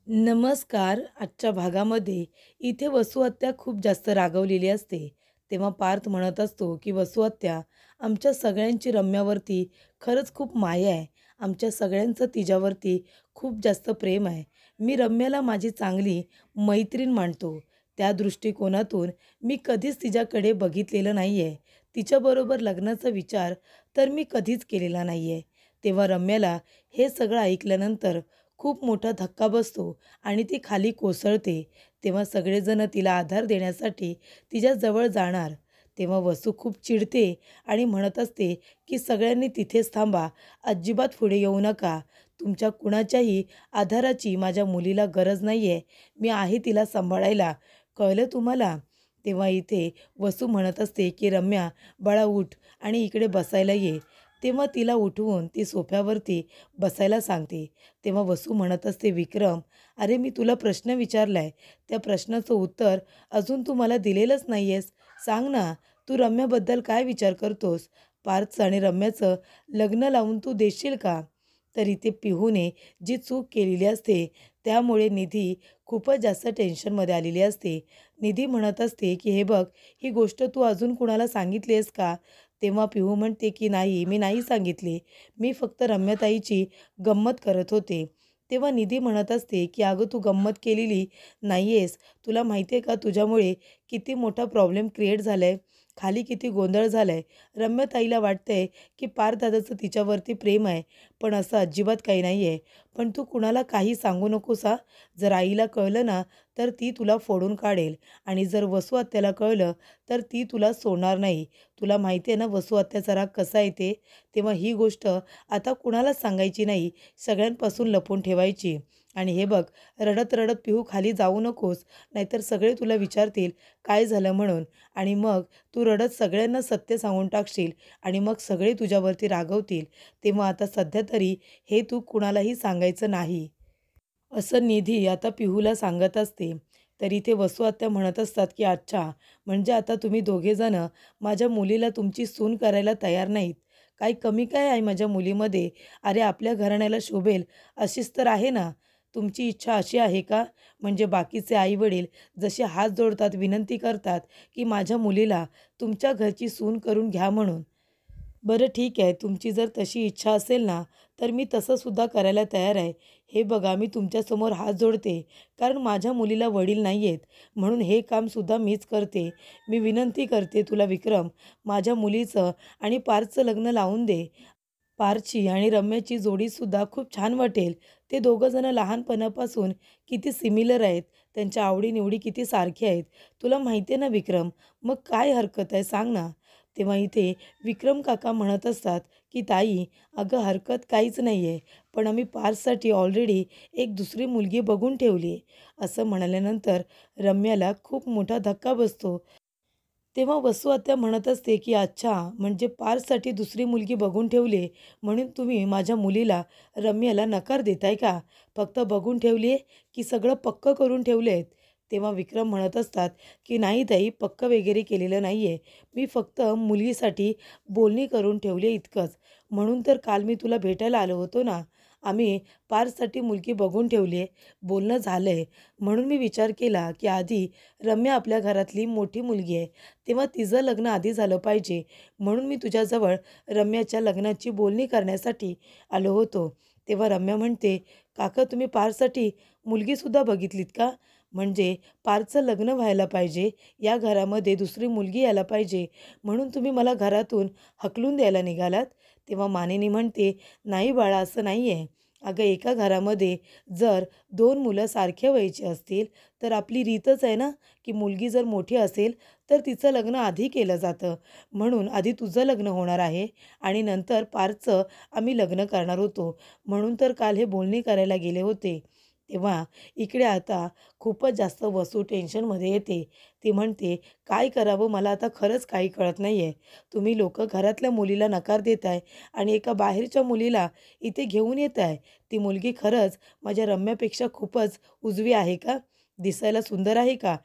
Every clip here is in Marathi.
नमस्कार. आजच्या भागामध्ये इथे वसुहत्या खूप जास्त रागवलेली असते. तेव्हा पार्थ म्हणत असतो, की "वसुहत्या, आमच्या सगळ्यांची रम्यावरती खरंच खूप माया आहे. आमच्या सगळ्यांचं तिच्यावरती खूप जास्त प्रेम आहे. मी रम्याला माझी चांगली मैत्रीण मानतो. त्या दृष्टिकोनातून मी कधीच तिच्याकडे बघितलेलं नाही आहे. तिच्याबरोबर लग्नाचा विचार तर मी कधीच केलेला नाही आहे." तेव्हा रम्याला हे सगळं ऐकल्यानंतर खूप मोठा धक्का बसतो आणि ती खाली कोसळते. तेव्हा सगळेजण तिला आधार देण्यासाठी तिच्याजवळ जाणार. तेव्हा वसू खूप चिडते आणि म्हणत असते, की "सगळ्यांनी तिथेच थांबा. अजिबात पुढे येऊ नका. तुमच्या कुणाच्याही आधाराची माझ्या मुलीला गरज नाही आहे. मी आहे तिला सांभाळायला. कळलं तुम्हाला?" तेव्हा इथे वसू म्हणत असते, की "रम्या, बाळा उठ आणि इकडे बसायला ये." तेव्हा तिला उठवून ती सोफ्यावरती बसायला सांगते. तेव्हा वसू म्हणत असते, "विक्रम, अरे मी तुला प्रश्न विचारलाय. त्या प्रश्नाचं उत्तर अजून तू मला दिलेलंच नाही आहेस. सांग ना, तू रम्याबद्दल काय विचार करतोस? पार्थचं आणि रम्याचं लग्न लावून तू देशील का?" तर इथे पिहूने जी चूक केलेली असते, त्यामुळे निधी खूपच जास्त टेन्शनमध्ये आलेली असते. निधी म्हणत असते, की "हे बघ, ही गोष्ट तू अजून कुणाला सांगितली आहेस का?" तेव्हा पिहू म्हणते, की "नाही, मी नाही सांगितली. मी फक्त रम्याताईची गंमत करत होते." तेव्हा निधी म्हणत असते, की "अगं तू गंमत केलेली नाही आहेस. तुला माहिती आहे का तुझ्यामुळे किती मोठा प्रॉब्लेम क्रिएट झाला आहे. खाली किती गोंधळ झाला आहे. रम्याताईला वाटतंय, की पारदादाचं तिच्यावरती प्रेम आहे, पण असं अजिबात काही नाही आहे. पण तू कुणाला काही सांगू नकोस हां. जर आईला कळलं ना, तर ती तुला फोडून काढेल आणि जर वसू आत्याला कळलं, तर ती तुला सोडणार नाही. तुला माहिती आहे ना वसू आत्याचा राग कसा आहे तेव्हा ही गोष्ट आता कुणालाच सांगायची नाही. सगळ्यांपासून लपवून ठेवायची. आणि हे बघ, रडत-रडत पिहू खाली जाऊ नकोस, नाहीतर सगळे तुला विचारतील काय झालं म्हणून आणि मग तू रडत सगळ्यांना सत्य सांगून टाकशील आणि मग सगळे तुझ्यावरती रागवतील. तेव्हा आता सध्या तरी हे तू कुणालाही सांगायचं नाही." असं निधी आता पिहूला सांगत असते. तर इथे वसू आत्या म्हणत असतात, की "अच्छा, म्हणजे आता तुम्ही दोघेजणं माझ्या मुलीला तुमची सून करायला तयार नाहीत. काही कमी काय आहे माझ्या मुलीमध्ये? अरे, आपल्या घराण्याला शोभेल अशीच तर आहे ना. तुमची इच्छा अशी आहे का? म्हणजे बाकीचे आई-वडील जसे हात जोडतात, विनंती करतात, की माझ्या मुलीला तुमच्या घरची सून करून घ्या म्हणून. बरं ठीक आहे, तुमची जर तशी इच्छा असेल ना, तर मी तसंसुद्धा करायला तयार आहे. हे बघा, मी तुमच्यासमोर हात जोडते, कारण माझ्या मुलीला वडील नाही आहेत, म्हणून हे कामसुद्धा मीच करते. मी विनंती करते तुला विक्रम, माझ्या मुलीचं आणि पार्थचं लग्न लावून दे. पार्थची आणि रम्याची जोडीसुद्धा खूप छान वाटेल. ते दोघंजणं लहानपणापासून किती सिमिलर आहेत. त्यांच्या आवडी किती सारख्या आहेत. तुला माहिती आहे ना विक्रम, मग काय हरकत आहे सांग ना? तेव्हा इथे विक्रम काका म्हणत असतात, की "ताई, अगं हरकत काहीच नाही आहे. पण आम्ही पार्थसाठी ऑलरेडी एक दुसरी मुलगी बघून ठेवली आहे." असं म्हणाल्यानंतर रम्याला खूप मोठा धक्का बसतो. तेव्हा वसू आत्या म्हणत असते, की "अच्छा, म्हणजे पार्थसाठी दुसरी मुलगी बघून ठेवली आहे, म्हणून तुम्ही माझ्या मुलीला रम्याला नकार देताय का? फक्त बघून ठेवली आहे, की सगळं पक्क करून ठेवले आहेत?" तेव्हा विक्रम म्हणत असतात, की "नाही ताई, पक्क वगैरे केलेलं नाही आहे. मी फक्त मुलीसाठी बोलणी करून ठेवली आहे इतकंच. म्हणून तर काल मी तुला भेटायला आलो होतो ना. आम्ही पार्थसाठी मुलगी बघून ठेवली आहे, बोलणं झालं आहे. म्हणून मी विचार केला, की आधी रम्या आपल्या घरातली मोठी मुलगी आहे. तेव्हा तिचं लग्न आधी झालं पाहिजे म्हणून मी तुझ्याजवळ रम्याच्या लग्नाची बोलणी करण्यासाठी आलो होतो." तेव्हा रम्या म्हणते, "काका तुम्ही पार्थसाठी मुलगीसुद्धा बघितलीत का? म्हणजे पार्थचं लग्न व्हायला पाहिजे, या घरामध्ये दुसरी मुलगी यायला पाहिजे म्हणून तुम्ही मला घरातून हकलून द्यायला निघालात?" तेव्हा मानिनी म्हणते, "नाही बाळा, असं नाही आहे. अगं एका घरामध्ये जर 2 मुलं सारख्या वयाची असतील तर आपली रीतच आहे ना, की मुलगी जर मोठी असेल तर तिचं लग्न आधी केलं जातं. म्हणून आधी तुझं लग्न होणार आहे आणि नंतर पार्थचं आम्ही लग्न करणार होतो. म्हणून तर काल हे बोलणी करायला गेले होते." तेव्हा इकडे आता खूपच जास्त वसू टेन्शनमध्ये येते. ती म्हणते, "काय करावं मला आता खरंच काही कळत नाही आहे. तुम्ही लोकं घरातल्या मुलीला नकार देताय आणि एका बाहेरच्या मुलीला इथे घेऊन येताय. ती मुलगी खरंच माझ्या रम्यापेक्षा खूपच उजवी आहे का? दिसायला सुंदर आहे का?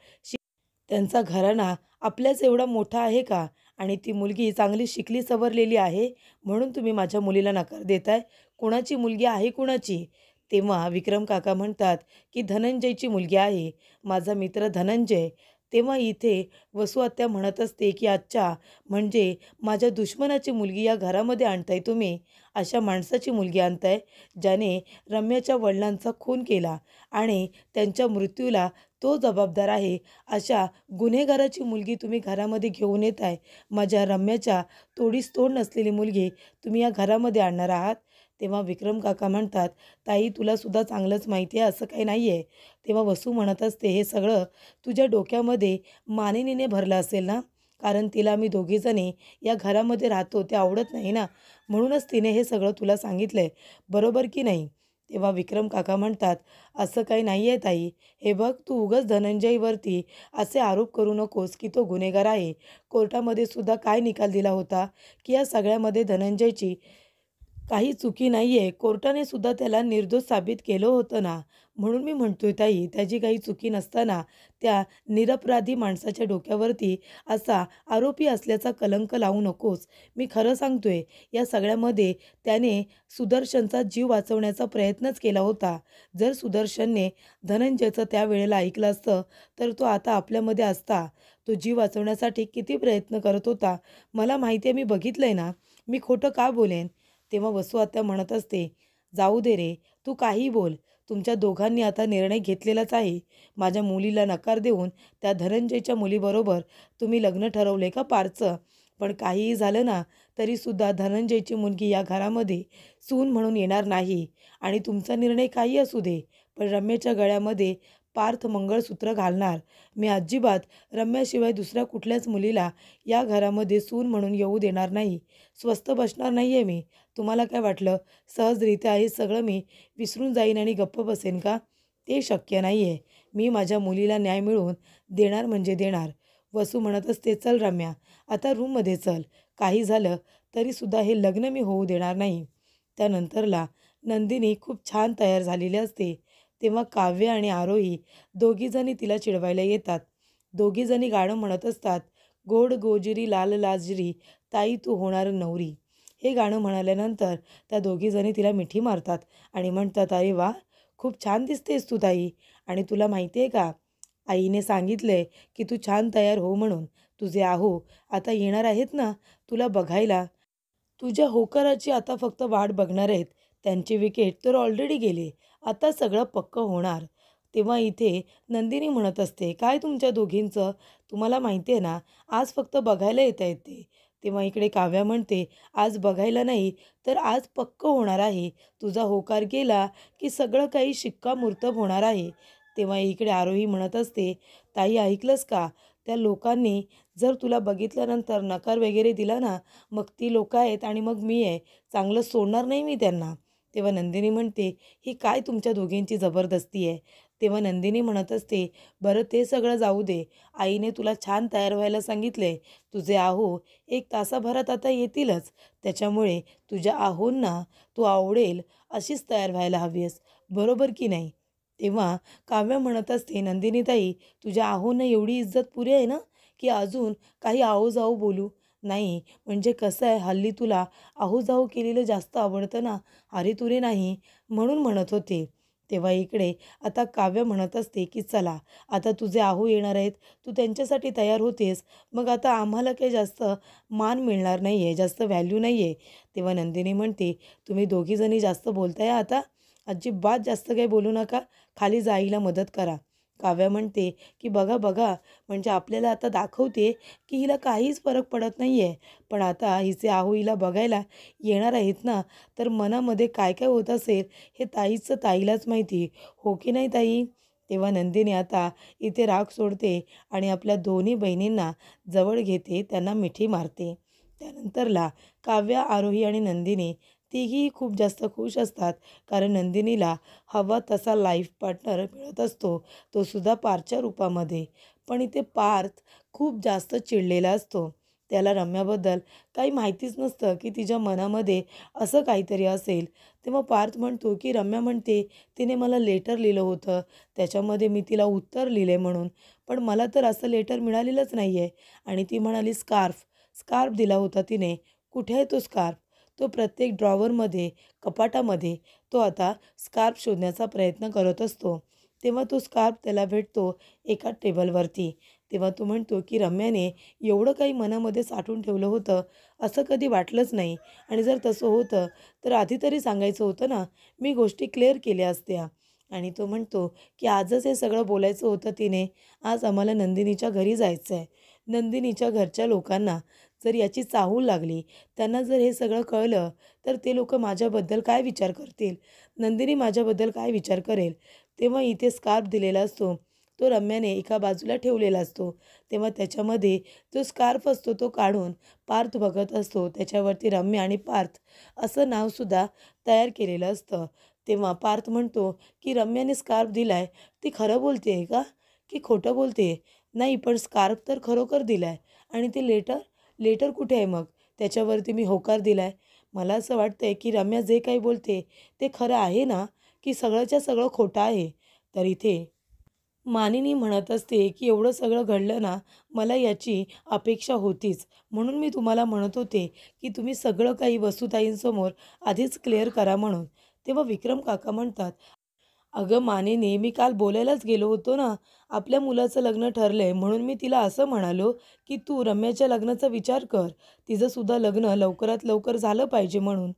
त्यांचा घराणा आपल्याच एवढा मोठा आहे का? आणि ती मुलगी चांगली शिकली सवरलेली आहे, म्हणून तुम्ही माझ्या मुलीला नकार देताय? कुणाची मुलगी आहे कुणाची?" तेव्हा विक्रम काका म्हणतात की धनंजयची मुलगी आहे, माझा मित्र धनंजय. तेव्हा इथे वसू आत्या म्हणत असते की अच्छा, म्हणजे माझ्या दुश्मनाची मुलगी या घरामध्ये आणताय तुम्ही. अशा माणसाची मुलगी आणताय ज्याने रम्याच्या वडिलांचा खून केला आणि त्यांच्या मृत्यूला तो जबाबदार आहे. अशा गुन्हेगाराची मुलगी तुम्ही घरामध्ये घेऊन येताय. माझ्या रम्याच्या तोडीस तोड नसलेली मुलगी तुम्ही या घरामध्ये आणणार आहात. तेव्हा विक्रम काका म्हणतात, ताई तुला सुद्धा चांगलंच माहिती आहे असं काही नाही आहे. तेव्हा वसू म्हणत असते, हे सगळं तुझ्या डोक्यामध्ये मानिनीने भरलं असेल ना, कारण तिला आम्ही दोघीजणी या घरामध्ये राहतो ते आवडत नाही ना, म्हणूनच तिने हे सगळं तुला सांगितलं आहे, बरोबर की नाही? तेव्हा विक्रम काका म्हणतात, असं काही नाही आहे ताई. हे बघ तू उगाच धनंजयवरती असे आरोप करू नकोस की तो गुन्हेगार आहे. कोर्टामध्ये सुद्धा काय निकाल दिला होता की या सगळ्यामध्ये धनंजयची काही चुकी नाही आहे. कोर्टाने सुद्धा त्याला निर्दोष साबित केलं होतं ना. म्हणून मी म्हणतोय ताई, त्याची काही चुकी नसताना त्या निरपराधी माणसाच्या डोक्यावरती असा आरोपी असल्याचा कलंक लावू नकोस. मी खरं सांगतोय, या सगळ्यामध्ये त्याने सुदर्शनचा जीव वाचवण्याचा प्रयत्नच केला होता. जर सुदर्शनने धनंजयचं त्यावेळेला ऐकलं असतं, तर तो आता आपल्यामध्ये असता. तो जीव वाचवण्यासाठी किती प्रयत्न करत होता. मला माहिती आहे, मी बघितलंय ना. मी खोटं का बोलेन? तेव्हा वसू आत्या म्हणत असते, जाऊ दे रे, तू काहीही बोल. तुमच्या दोघांनी आता निर्णय घेतलेलाच आहे. माझ्या मुलीला नकार देऊन त्या धनंजयच्या मुलीबरोबर तुम्ही लग्न ठरवले का पारचं? पण काहीही झालं ना, तरीसुद्धा धनंजयची मुलगी या घरामध्ये सून म्हणून येणार नाही. आणि तुमचा निर्णय काही असू दे, पण रम्याच्या गळ्यामध्ये पार्थ मंगळसूत्र घालणार. मी अजिबात रम्याशिवाय दुसऱ्या कुठल्याच मुलीला या घरामध्ये सून म्हणून येऊ देणार नाही. स्वस्थ बसणार नाही आहे मी. तुम्हाला काय वाटलं सहजरित्या हे सगळं मी विसरून जाईन आणि गप्प बसेन का? ते शक्य नाही आहे. मी माझ्या मुलीला न्याय मिळवून देणार म्हणजे देणार. वसू म्हणत असते, चल रम्या, आता रूममध्ये चल. काही झालं तरीसुद्धा हे लग्न मी होऊ देणार नाही. त्यानंतरला नंदिनी खूप छान तयार झालेली असते. तेव्हा काव्य आणि आरोही दोघीजणी तिला चिडवायला येतात. दोघीजणी गाणं म्हणत असतात, गोड गोजिरी लाल लाजरी ताई तू होणार नवरी. हे गाणं म्हणाल्यानंतर त्या दोघीजणी तिला मिठी मारतात आणि म्हणतात, अरे वा, खूप छान दिसतेस तू ताई. आणि तुला माहिती आहे का, आईने सांगितलंय की तू छान तयार हो म्हणून. तुझे आहो आता येणार आहेत ना तुला बघायला. तुझ्या होकाराची आता फक्त वाट बघणार आहेत. त्यांची विकेट तर ऑलरेडी गेली. आता सगळं पक्कं होणार. तेव्हा इथे नंदिनी म्हणत असते, काय तुमच्या दोघींचं? तुम्हाला माहिती आहे ना, आज फक्त बघायला येत आहेत ते. तेव्हा इकडे काव्या म्हणते, आज बघायला नाही तर आज पक्कं होणार आहे. तुझा होकार गेला की सगळं काही शिक्कामोर्तब होणार आहे. तेव्हा इकडे आरोही म्हणत असते, ताई ऐकलंस का? त्या लोकांनी जर तुला बघितल्यानंतर नकार वगैरे दिला ना, मग ती लोकं आहेत आणि मग मी आहे. चांगलं सोडणार नाही मी त्यांना. तेव्हा नंदिनी म्हणते, ही काय तुमच्या दोघींची जबरदस्ती आहे? तेव्हा नंदिनी म्हणत असते, बरं ते सगळं जाऊ दे. आईने तुला छान तयार व्हायला सांगितले. तुझे आहो 1 तासाभरात आता येतीलच. त्याच्यामुळे तुझ्या आहोंना तू आवडेल अशीच तयार व्हायला हवी आहेस. बरोबर की नाही? तेव्हा काव्य म्हणत असते, नंदिनीताई तुझ्या आहोंना एवढी इज्जत पुरी आहे ना, की अजून काही आहो-जाहो बोलू? नाही, म्हणजे कसं आहे हल्ली तुला आहो-जाहो केलेलं जास्त आवडतं ना, अरे-तुरे नाही, म्हणून म्हणत होते. तेव्हा इकडे आता काव्य म्हणत असते, की चला आता तुझे आहो येणार आहेत, तू त्यांच्यासाठी तयार होतेस, मग आता आम्हाला काही जास्त मान मिळणार नाही आहे, जास्त व्हॅल्यू नाही आहे. तेव्हा नंदिनी म्हणते, तुम्ही दोघीजणी जास्त बोलताय आता, अजिबात जास्त काही बोलू नका, खाली जा मदत करा. काव्या म्हणते, की बघा बघा, म्हणजे आपल्याला आता दाखवते की हिला काहीच फरक पडत नाही आहे. पण आता हिचे आहो हिला बघायला येणार आहेत ना, तर मनामध्ये काय काय होत असेल हे ताईचं ताईलाच माहिती. हो की नाही ताई? तेव्हा नंदिनी आता इथे राग सोडते आणि आपल्या दोन्ही बहिणींना जवळ घेते, त्यांना मिठी मारते. त्यानंतरला काव्य, आरोही आणि नंदिनी तिघीही खूप जास्त खुश असतात. कारण नंदिनीला हवा तसा लाईफ पार्टनर मिळत असतो, तो सुद्धा पार्थच्या रूपामध्ये. पण इथे पार्थ खूप जास्त चिडलेला असतो. त्याला रम्याबद्दल काही माहितीच नसतं की तिच्या मनामध्ये असं काहीतरी असेल. तेव्हा पार्थ म्हणतो की रम्या म्हणते तिने मला लेटर लिहिलं होतं, त्याच्यामध्ये मी तिला उत्तर लिहिले म्हणून. पण मला तर असं लेटर मिळालेलंच नाही आहे. आणि ती म्हणाली स्कार्फ, स्कार्फ दिला होता तिने. कुठे आहे तो स्कार्फ? तो प्रत्येक ड्रॉवरमध्ये, कपाटामध्ये तो आता स्कार्फ शोधण्याचा प्रयत्न करत असतो. तेव्हा तो स्कार्फ त्याला भेटतो एका टेबलवरती. तेव्हा तो म्हणतो, की रम्याने एवढं काही मनामध्ये साठवून ठेवलं होतं, असं कधी वाटलंच नाही आणि जर तसं होतं, तर आधी तरी सांगायचं होतं ना, मी गोष्टी क्लिअर केल्या असत्या. आणि तो म्हणतो, की आजच हे सगळं बोलायचं होतं तिने. आज आम्हाला नंदिनीच्या घरी जायचं आहे. नंदिनीच्या घरच्या लोकांना जर याची चाहूल लागली, त्यांना जर हे सगळं कळलं, तर ते लोकं माझ्याबद्दल काय विचार करतील? नंदिनी माझ्याबद्दल काय विचार करेल? तेव्हा इथे स्कार्फ दिलेला असतो. तो रम्याने एका बाजूला ठेवलेला असतो. तेव्हा त्याच्यामध्ये जो स्कार्फ असतो तो काढून पार्थ बघत असतो. त्याच्यावरती रम्या आणि पार्थ असं नावसुद्धा तयार केलेलं असतं. तेव्हा पार्थ म्हणतो, की रम्याने स्कार्फ दिलाय, ती खरं बोलते आहे का? की खोटं बोलते? नाही, पण स्कार्फ तर खरोखर दिलाय आणि ते लेटर? लेटर कुठे आहे मग? त्याच्यावरती मी होकार दिलाय. मला असं वाटतंय, की रम्या जे काही बोलते ते खरं आहे ना, की सगळंच्या सगळं खोटं आहे? तर इथे मानिनी म्हणत असते, की एवढं सगळं घडलं ना, मला याची अपेक्षा होतीच. म्हणून मी तुम्हाला म्हणत होते, की तुम्ही सगळं काही वसुताईंसमोर आधीच क्लिअर करा म्हणून. तेव्हा विक्रम काका म्हणतात, "अगं मानेने, मी काल बोलायलाच गेलो होतो ना. आपल्या मुलाचं लग्न ठरलंय म्हणून मी तिला असं म्हणालो, की तू रम्याच्या लग्नाचा विचार कर. तिचंसुद्धा लग्न लवकरात लवकर झालं पाहिजे म्हणून."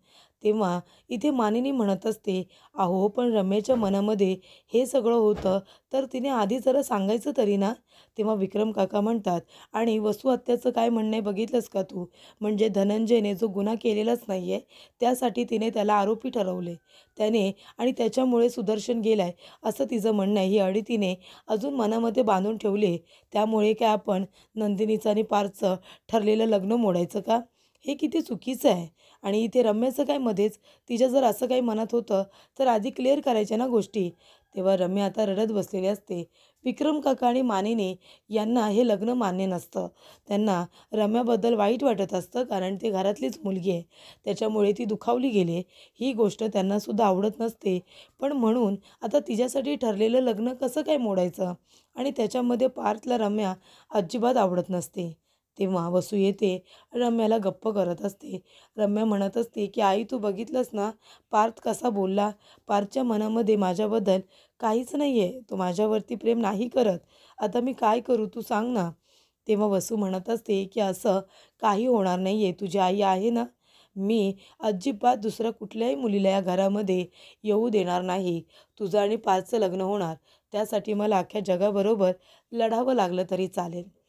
तेव्हा इथे मानिनी म्हणत असते, "अहो, पण रम्याच्या मनामध्ये हे सगळं होतं, तर तिने आधी जरा सांगायचं तरी ना." तेव्हा विक्रम काका म्हणतात, "आणि वसू हत्याचं काय म्हणणं आहे बघितलंस का तू? म्हणजे धनंजयने जो गुन्हा केलेलाच नाही आहे, त्यासाठी तिने त्याला आरोपी ठरवले. त्याने आणि त्याच्यामुळे सुदर्शन गेलाय, असं तिचं म्हणणं आहे. ही अळी तिने अजून मनामध्ये बांधून ठेवली. त्यामुळे काय आपण नंदिनीचं आणि पार्थचं ठरलेलं लग्न मोडायचं का? हे किती चुकीचं आहे. आणि इथे रम्याचं काय मध्येच? तिच्या जर असं काही मनात होतं, तर आधी क्लिअर करायच्या ना गोष्टी." तेव्हा रम्या आता रडत बसलेली असते. विक्रम काका आणि मानेने यांना हे लग्न मान्य नसतं. त्यांना रम्याबद्दल वाईट वाटत असतं, कारण ती घरातलीच मुलगी आहे. त्याच्यामुळे ती दुखावली गेली ही गोष्ट त्यांनासुद्धा आवडत नसते. पण म्हणून आता तिच्यासाठी ठरलेलं लग्न कसं काय मोडायचं? आणि त्याच्यामध्ये पार्थला रम्या अजिबात आवडत नसते. तेव्हा वसू येते, रम्याला गप्प करत असते. रम्या म्हणत असते, की "आई, तू बघितलंस ना, पार्थ कसा बोलला? पार्थच्या मनामध्ये माझ्याबद्दल काहीच नाही आहे. तो माझ्यावरती प्रेम नाही करत. आता मी काय करू तू सांग ना?" तेव्हा वसू म्हणत असते, की "असं काही होणार नाही आहे. तुझी आई आहे ना, मी अजिबात दुसऱ्या कुठल्याही मुलीला या घरामध्ये येऊ देणार नाही. तुझं आणि पार्थचं लग्न होणार. त्यासाठी मला अख्ख्या जगाबरोबर लढावं लागलं तरी चालेल."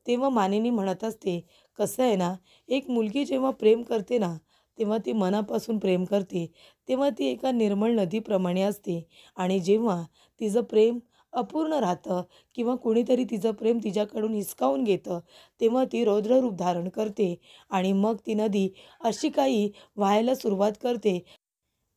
तेव्हा मानिनी म्हणत असते, "कसं आहे ना, एक मुलगी जेव्हा प्रेम करते ना, तेव्हा ती मनापासून प्रेम करते. तेव्हा ती एका निर्मळ नदीप्रमाणे असते आणि जेव्हा तिचं प्रेम अपूर्ण राहतं किंवा कोणीतरी तिचं प्रेम तिच्याकडून हिसकावून घेतं, तेव्हा ती रौद्र रूप धारण करते आणि मग ती नदी अशी काही वाहायला सुरुवात करते.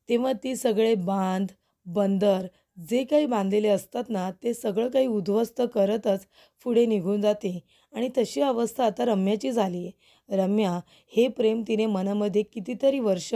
तेव्हा ती सगळे बांध, बंदर जे काही बांधलेले असतात ना, ते सगळं काही उद्ध्वस्त करतच पुढे निघून जाते आणि तशी अवस्था आता रम्याची झाली आहे. रम्या हे प्रेम तिने मनामध्ये कितीतरी वर्ष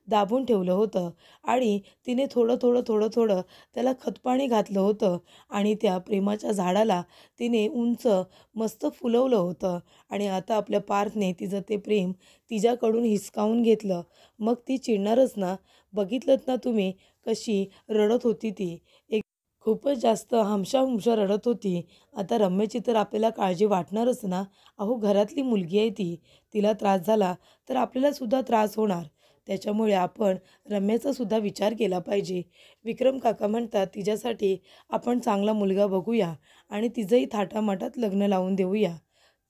दाबून ठेवलं होतं आणि तिने थोडं, थोडं, थोडं, थोडं त्याला खतपाणी घातलं होतं आणि त्या प्रेमाच्या झाडाला तिने उंच मस्त फुलवलं होतं आणि आता आपल्या पार्थने तिचं ते प्रेम तिच्याकडून हिसकावून घेतलं. मग ती चिडणारच ना. बघितलंत ना तुम्ही कशी रडत होती ती. एक खूपच जास्त हमशा रडत होती. आता रम्याची तर आपल्याला काळजी वाटणारच ना. अहो, घरातली मुलगी आहे ती. तिला त्रास झाला तर आपल्यालासुद्धा त्रास होणार. त्याच्यामुळे आपण रम्याचा सुद्धा विचार केला पाहिजे. विक्रम काका म्हणतात, "तिच्यासाठी आपण चांगला मुलगा बघूया आणि तिचंही थाटामाटात लग्न लावून देऊया."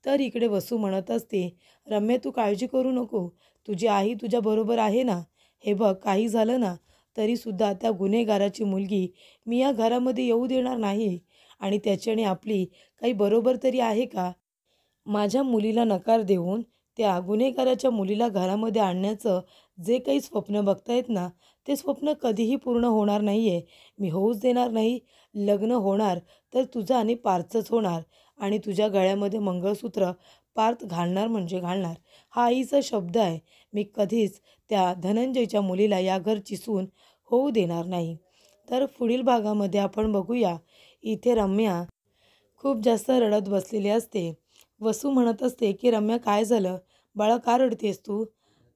तर इकडे वसू म्हणत असते, "रम्या, तू काळजी करू नको. तुझी आई तुझ्याबरोबर आहे ना. हे बघ, काही झालं ना तरीसुद्धा त्या गुन्हेगाराची मुलगी मी या घरामध्ये येऊ देणार नाही आणि त्याच्याने आपली काही बरोबर तरी आहे का? माझ्या मुलीला नकार देऊन त्या गुन्हेगाराच्या मुलीला घरामध्ये आणण्याचं जे काही स्वप्न बघतायत ना, ते स्वप्न कधीही पूर्ण होणार नाही आहे. मी होऊच देणार नाही. लग्न होणार तर तुझं आणि पार्थचंच होणार आणि तुझ्या गळ्यामध्ये मंगळसूत्र पार्थ घालणार म्हणजे घालणार. हा आईचा शब्द आहे. मी कधीच त्या धनंजयच्या मुलीला या घरची सून होऊ देणार नाही. तर पुढील भागामध्ये आपण बघूया. इथे रम्या खूप जास्त रडत बसलेली असते. वसू म्हणत असते, की "रम्या, काय झालं? बाळा, का रडतेस तू?"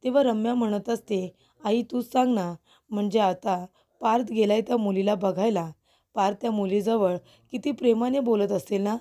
तेव्हा रम्या म्हणत असते, "आई तूच सांग ना, म्हणजे आता पार्थ गेलाय त्या मुलीला बघायला. पार्थ त्या मुलीजवळ किती प्रेमाने बोलत असेल ना,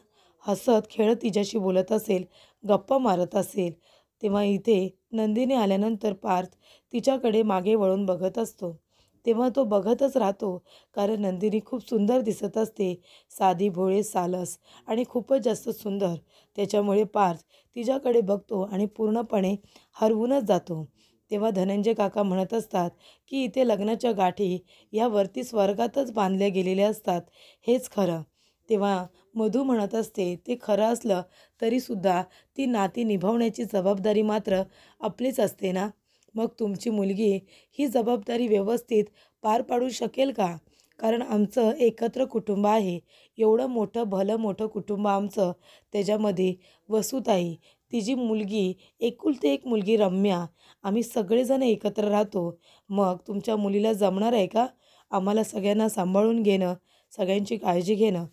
हसत खेळत तिच्याशी बोलत असेल, गप्पा मारत असेल." तेव्हा इथे नंदिनी आल्यानंतर पार्थ तिच्याकडे मागे वळून बघत असतो. तेव्हा तो बघतच राहतो, कारण नंदिनी खूप सुंदर दिसत असते, साधी भोळे सालस आणि खूपच जास्त सुंदर. त्याच्यामुळे पार्थ तिच्याकडे बघतो आणि पूर्णपणे हरवूनच जातो. तेव्हा धनंजय काका म्हणत असतात, की इथे लग्नाच्या गाठी या वरती स्वर्गातच बांधल्या गेलेल्या असतात, हेच खरं. तेव्हा मधू म्हणत असते, ते खरं असलं तरीसुद्धा ती नाती निभावण्याची जबाबदारी मात्र आपलीच असते ना. मग तुमची मुलगी ही जबाबदारी व्यवस्थित पार पाडू शकेल का? कारण आमचं एकत्र कुटुंब आहे. एवढं मोठं भलं मोठं कुटुंब आमचं. त्याच्यामध्ये वसुताई, तिची मुलगी, एकुलती एक मुलगी रम्या, आम्ही सगळेजण एकत्र राहतो. मग तुमच्या मुलीला जमणार आहे का? आम्हाला सगळ्यांना सांभाळून घेणं, सगळ्यांची काळजी घेणं.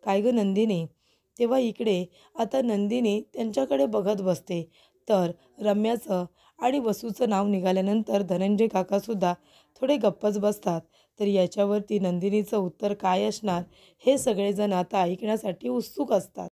काय गं नंदिनी? तेव्हा इकडे आता नंदिनी त्यांच्याकडे बघत बसते. तर रम्याचं आणि वसूचं नाव निघाल्यानंतर धनंजय काकासुद्धा थोडे गप्पच बसतात. तर याच्यावरती नंदिनीचं उत्तर काय असणार हे सगळेजण आता ऐकण्यासाठी उत्सुक असतात.